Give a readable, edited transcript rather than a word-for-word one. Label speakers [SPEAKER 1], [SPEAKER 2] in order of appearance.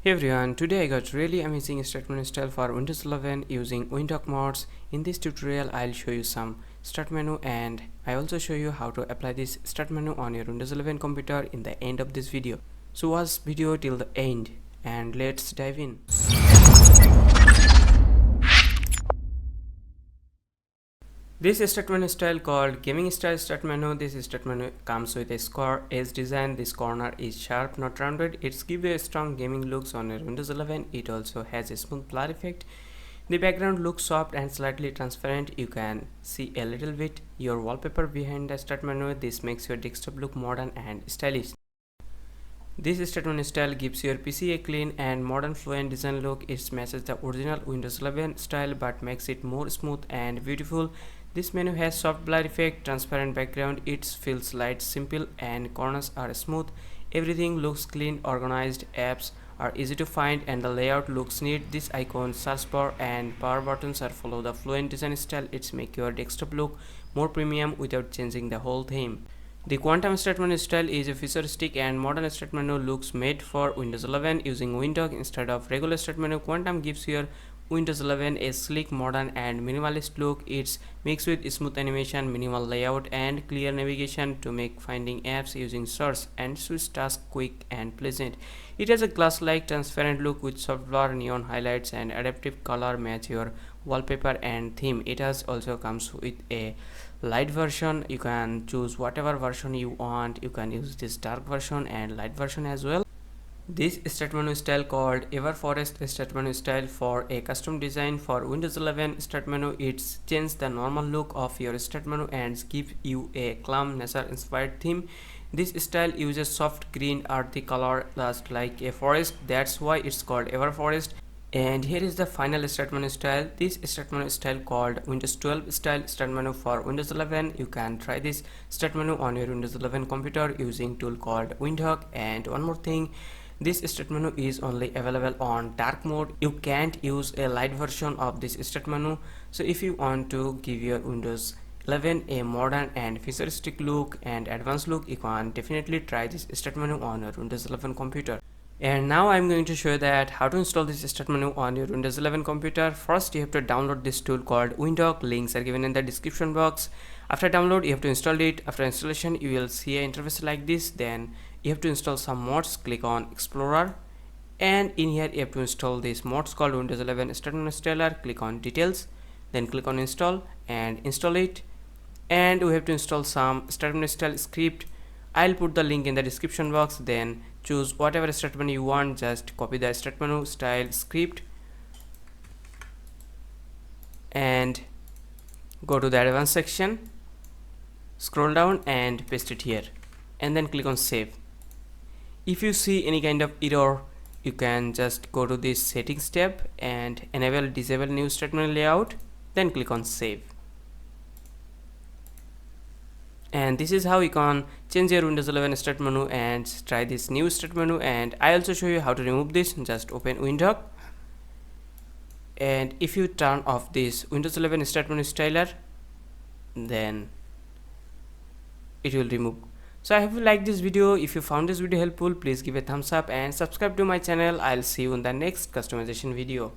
[SPEAKER 1] Hey everyone, today I got really amazing start menu style for Windows 11 using Windhawk mods. In this tutorial I'll show you some start menu and I also show you how to apply this start menu on your Windows 11 computer in the end of this video. So watch video till the end and let's dive in. This start menu style called gaming style start menu. This start menu comes with a square edge design. This corner is sharp, not rounded. It's give you a strong gaming looks on your Windows 11. It also has a smooth blur effect. The background looks soft and slightly transparent. You can see a little bit your wallpaper behind the start menu. This makes your desktop look modern and stylish. This start menu style gives your PC a clean and modern fluent design look. It matches the original Windows 11 style but makes it more smooth and beautiful. This menu has soft blur effect, transparent background, it feels light, simple and corners are smooth. Everything looks clean, organized, apps are easy to find and the layout looks neat. This icon, search bar and power buttons are follow the fluent design style. It's make your desktop look more premium without changing the whole theme. The Quantum start menu style is a futuristic and modern start menu looks made for Windows 11 using Windhawk instead of regular start menu. Quantum gives your Windows 11 a sleek, modern and minimalist look. It's mixed with smooth animation, minimal layout and clear navigation to make finding apps using search and switch tasks quick and pleasant. It has a glass-like transparent look with soft blur, neon highlights and adaptive color match your wallpaper and theme. It has also comes with a light version. You can choose whatever version you want. You can use this dark version and light version as well. This start menu style called Everforest start menu style for a custom design for Windows 11 start menu. It's changed the normal look of your start menu and give you a calm nature inspired theme. This style uses soft green earthy color just like a forest. That's why it's called Everforest. And here is the final start menu style. This start menu style called Windows 12 style start menu for Windows 11. You can try this start menu on your Windows 11 computer using tool called Windhawk. And one more thing, this start menu is only available on dark mode. You can't use a light version of this start menu. So if you want to give your Windows 11 a modern and futuristic look and advanced look, you can definitely try this start menu on your Windows 11 computer. And now I'm going to show you that how to install this start menu on your Windows 11 computer. First you have to download this tool called Windhawk. Links are given in the description box. After download you have to install it. After installation you will see an interface like this. Then you have to install some mods. Click on Explorer and in here you have to install this mods called Windows 11 start menu installer. Click on details, then click on install and install it. And we have to install some start menu style script. I'll put the link in the description box. Then choose whatever start menu you want. Just copy the start menu style script and go to the advanced section, scroll down and paste it here and then click on save. If you see any kind of error, you can just go to this settings tab and enable disable new start menu layout, then click on save. And this is how you can change your Windows 11 start menu and try this new start menu. And I also show you how to remove this. Just open Windhawk and if you turn off this Windows 11 start menu styler, then it will remove. So I hope you like this video. If you found this video helpful, please give a thumbs up and subscribe to my channel. I'll see you in the next customization video.